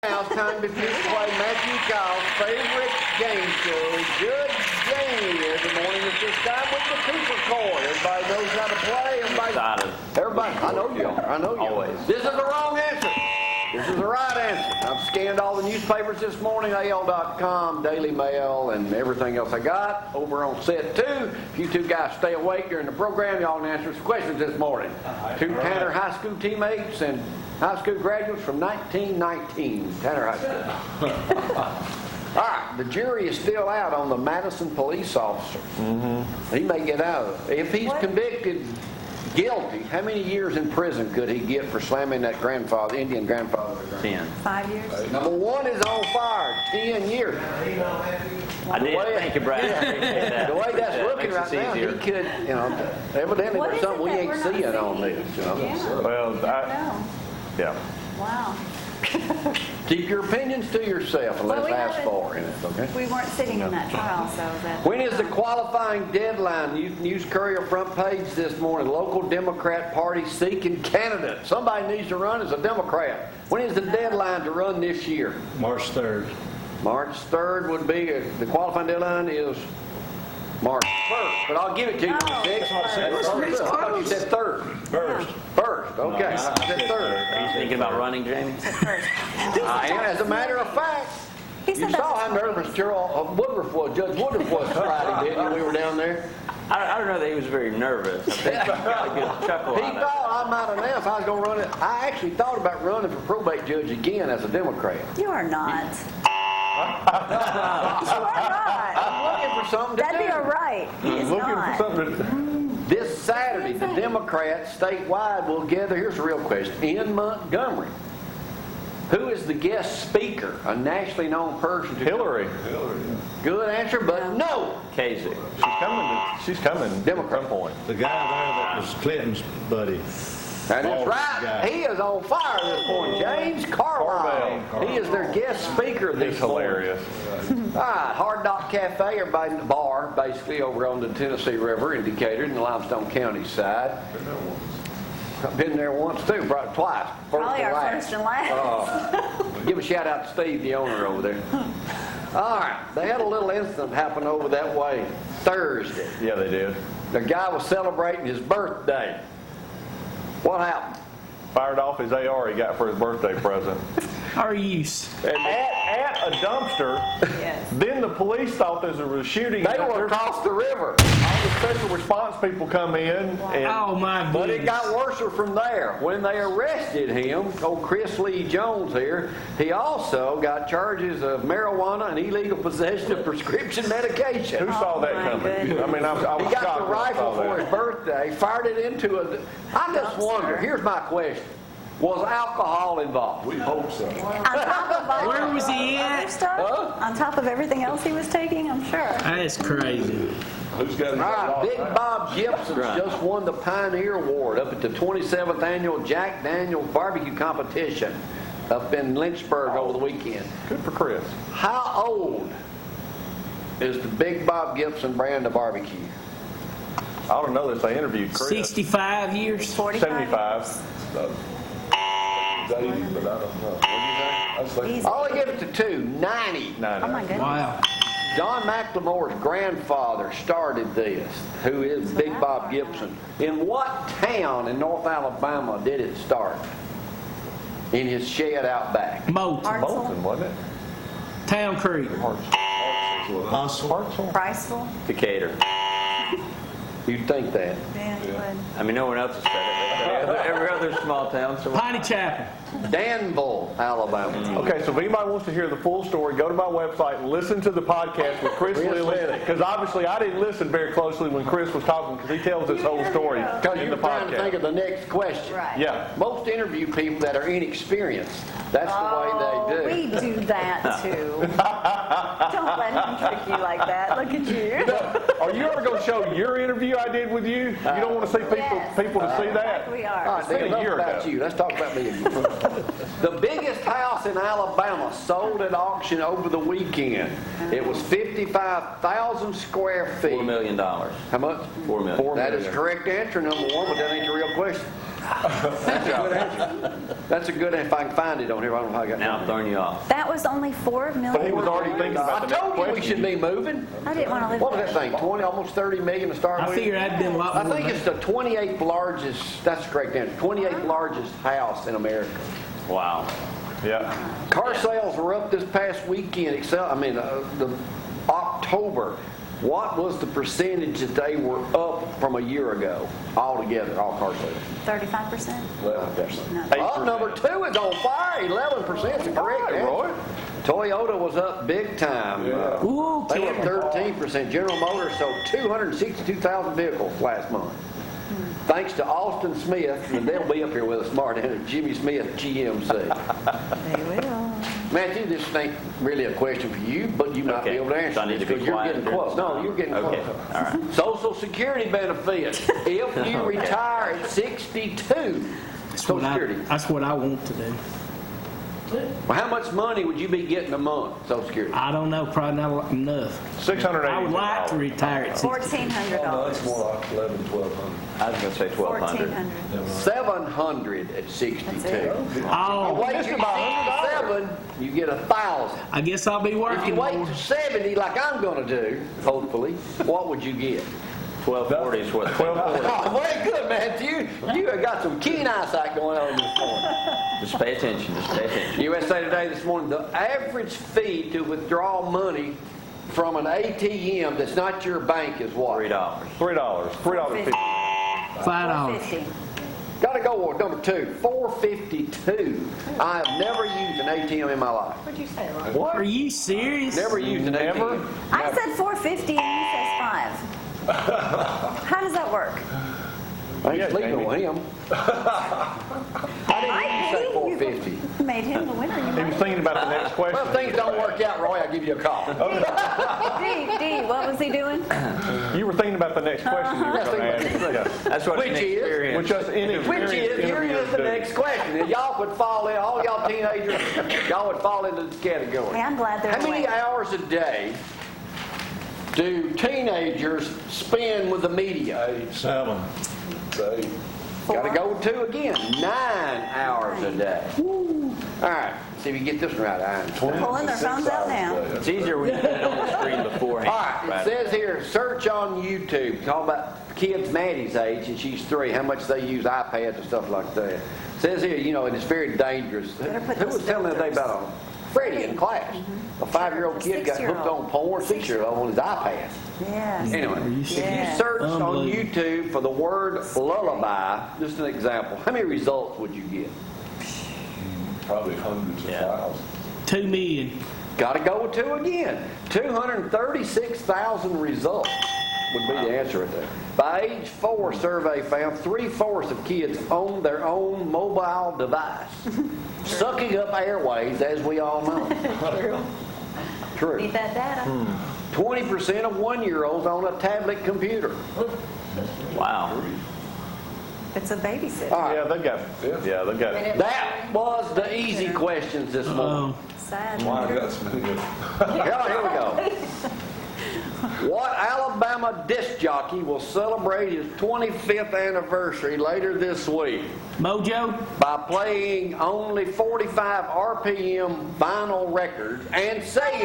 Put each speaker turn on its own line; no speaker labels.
Now it's time to play Matthew Kyle's favorite game show, Judge Jamie. Every morning at this time with the Cooper Court. Everybody knows how to play. Everybody, I know you are. I know you
Always.
This is the wrong answer. This is the right answer. I've scanned all the newspapers this morning, AL.com, Daily Mail, and everything else I got over on set 2. If you two guys stay awake during the program, y'all can answer some questions this morning. Two Tanner High School teammates and high school graduates from 1919, Tanner High School. All right, the jury is still out on the Madison police officer. He may get out of it. If he's convicted guilty, how many years in prison could he get for slamming that Indian grandfather?
10.
5 years.
Number 1 is on fire, 10 years.
I did. Thank you, Brad. I appreciate that.
The way that's
That
looking
makes
right
us
now,
easier.
he could, evidently
What
there's
is
something
it
we
that
ain't
we're not
seeing on
seeing?
this.
Yeah.
Well,
No.
yeah.
Wow.
Keep your opinions to yourself and
Well,
let's
we
ask
haven't-
for it, okay?
We weren't sitting in that trial, so that.
When is the qualifying deadline? News Courier front page this morning. Local Democrat Party seeking candidate. Somebody needs to run as a Democrat. When is the deadline to run this year?
March 3rd.
March 3rd would be, the qualifying deadline is March 1st. But I'll give it to you.
Oh,
Six.
that's
I thought you said 3rd.
First.
First, okay. I said 3rd.
Are you thinking about running, Jamie?
I am, as a matter of fact.
He
You
said
saw
that's
how nervous Woodruff was. Judge Woodruff was Friday, didn't you? We were down there.
I don't know that he was very nervous. I think he got a good chuckle
He
out of it.
thought I might announce I was going to run it. I actually thought about running for probate judge again as a Democrat.
You are not. You are not.
I'm looking for something to
That'd be
do.
all right. He is
Looking for
not.
something to...
This Saturday, the Democrats statewide will gather. Here's the real question. In Montgomery, who is the guest speaker? A nationally known person.
Hillary.
Good answer, but no.
Casey.
She's coming.
Democrat.
At some point.
The guy there that was Clinton's buddy.
And that's
Oh,
right.
guy.
He is on fire this morning. James Carlisle. He is their guest speaker this
He's
morning.
hilarious.
All right, Hard Knock Cafe, everybody in the bar, basically over on the Tennessee River in Decatur in the Limestone County side. I've been there once too, probably twice.
Probably
and
our
last.
first and last.
Give a shout out to Steve, the owner over there. All right, they had a little incident happen over that way Thursday.
Yeah, they did.
The guy was celebrating his birthday. What happened?
Fired off his AR he got for his birthday present.
Are you? s-
And at a dumpster,
Yes.
then the police thought there was a shooting.
They were across the river.
All the special response people come in. And
Oh my
But it
goodness!
got worse from there. When they arrested him, old Chris Lee Jones here, he also got charges of marijuana and illegal possession of prescription medication.
who saw that
my
coming?
goodness.
I mean, I was
He got
shocked
the
when I
rifle
saw
for
that.
his birthday, fired it into a... I just wonder, here's my question. Was alcohol involved? We hope so.
On top of all
Where was he
other
at?
stuff?
Huh?
On top of everything else he was taking, I'm sure.
That's crazy.
Who's got
All right, Big Bob Gibson's just won the Pioneer Award up at the 27th Annual Jack Daniel's Barbecue Competition up in Lynchburg over the weekend.
Good for Chris.
How old is the Big Bob Gibson brand of barbecue?
I don't know this. They interviewed Chris.
65 years.
45.
75.
Easy.
I'll give it to 2, 90.
Oh my goodness.
Wow.
John McLemore's grandfather started this, who is Big Bob Gibson. In what town in North Alabama did it start? In his shed out back.
Moulton.
Bolton, wasn't it?
Town Creek.
Huntsville.
Priceful?
Decatur.
You'd think that.
Yeah, you would.
I mean, no one else has said it. Every other small town. So
Piney Chapel.
Danville, Alabama.
Okay, so if anybody wants to hear the full story, go to my website and listen to the podcast with Chris Lilly. Because obviously I didn't listen very closely when Chris was talking because he tells this whole story
Because
in
you're
the
trying to think
podcast.
of the next question.
Right.
Yeah.
Most interview people that are inexperienced, that's the way they do.
We do that too. Don't let him trick you like that. Look at you.
Are you ever going to show your interview I did with you? You don't want to see
Yes.
people to see that?
We
All
are.
right,
It's been a
enough
year
about
ago.
you. Let's talk about me again. The biggest house in Alabama sold at auction over the weekend. It was 55,000 square feet.
$4 million.
How much?
$4 million.
That is the correct answer, number 1, but that ain't the real question. That's a good answer. That's a good, if I can find it on here, I don't know how I got
Now I'm
that.
throwing you off.
That was only 4 million.
But he was already thinking about
I
the next
told you we
question.
should be moving.
I didn't want to live
What was
there.
that thing, 20, almost 30 million to start
I
with?
figured that'd been a lot
I
more.
think
than
it's the 28th largest, that's the correct answer, 28th largest house in America.
Wow.
Yeah.
Car sales were up this past weekend, the October. What was the percentage that they were up from a year ago altogether, all car sales?
35%?
11%. Oh, number 2 is on fire, 11% is the correct
All right,
answer.
Roy.
Toyota was up big time.
Ooh,
They were
Cameron.
up 13%. General Motors sold 262,000 vehicles last month. Thanks to Austin Smith, and they'll be up here with us tomorrow, and Jimmy Smith, GMC.
They will.
Matthew, this ain't really a question for you, but you might be
Okay.
able to answer
So I need
this
to be
because you're
quiet
getting
during
close.
this
No,
time?
you're getting
Okay,
close.
all right.
Social Security benefits. If you retire at 62, Social Security.
That's what I want to do.
Well, how much money would you be getting a month, Social Security?
I don't know, probably not enough.
$680.
I would like to retire at 60.
$1,400.
more like 1,100.
I was going to say 1,200.
$1,400.
700 at 62.
That's it.
Oh,
Wait till you're 67, you get 1,000.
I guess I'll be
If you
working
wait
more.
to 70, like I'm going to do, hopefully, what would you get?
1,240 is what.
1240.
Oh, very good, Matthew. You have got some keen eyesight going on this morning.
Just pay attention. Just pay attention.
USA Today this morning, the average fee to withdraw money from an ATM that's not your bank is what?
$3.
$3.50.
$5.
$50.
Got to go with number 2, $4.52. I have never used an ATM in my life.
What'd you say, Ron?
Are you serious?
Never used an
Never?
ATM.
I said 450 and he says 5. How does that work?
I ain't sleeping
Jamie.
with him. I didn't say
You
450.
made him the winner. You
He was
might.
thinking about the next
Well, if
question.
things don't work out, Roy, I'll give you a call.
D, what was he doing?
You were thinking about the next question you were going to ask. Yeah.
That's what
Which
an
is?
experience.
Which us
Which
inexperienced
is, here is
interviewers
the
do.
next question. And y'all would fall in, all y'all teenagers, y'all would fall into this category.
Hey, I'm glad they're
How many
awake.
hours a day do teenagers spend with the media?
7. 8.
Got to go 2 again. 9 hours a day. All right, see if you get this right, Ian.
Pulling their phones out now.
It's easier when you put it on the screen beforehand.
All right, it says here, search on YouTube, talk about kids Maddie's age, and she's 3, how much they use iPads and stuff like that. It says here, and it's very dangerous.
Better put
Who
those
was telling the other day
filters.
about Freddie in class? A 5-year-old kid got hooked on porn, 6-year-old on his iPad.
Yes.
Anyway, if you
Yes.
search on
Unbelievable.
YouTube for the word lullaby, just an example, how many results would you get?
Probably hundreds of
Yeah.
thousands.
2 million.
Got to go with 2 again. 236,000 results would be the answer right there. By age 4, survey found 3/4 of kids own their own mobile device, sucking up airwaves, as we all know. True.
Need that data.
20% of 1-year-olds own a tablet computer.
Wow.
It's a babysitter.
All right.
Yeah, they got it.
That was the easy questions this morning.
Sad.
Why I got so many good.
Yeah, here we go. What Alabama disc jockey will celebrate his 25th anniversary later this week
Mojo?
by playing only 45 RPM vinyl records and saying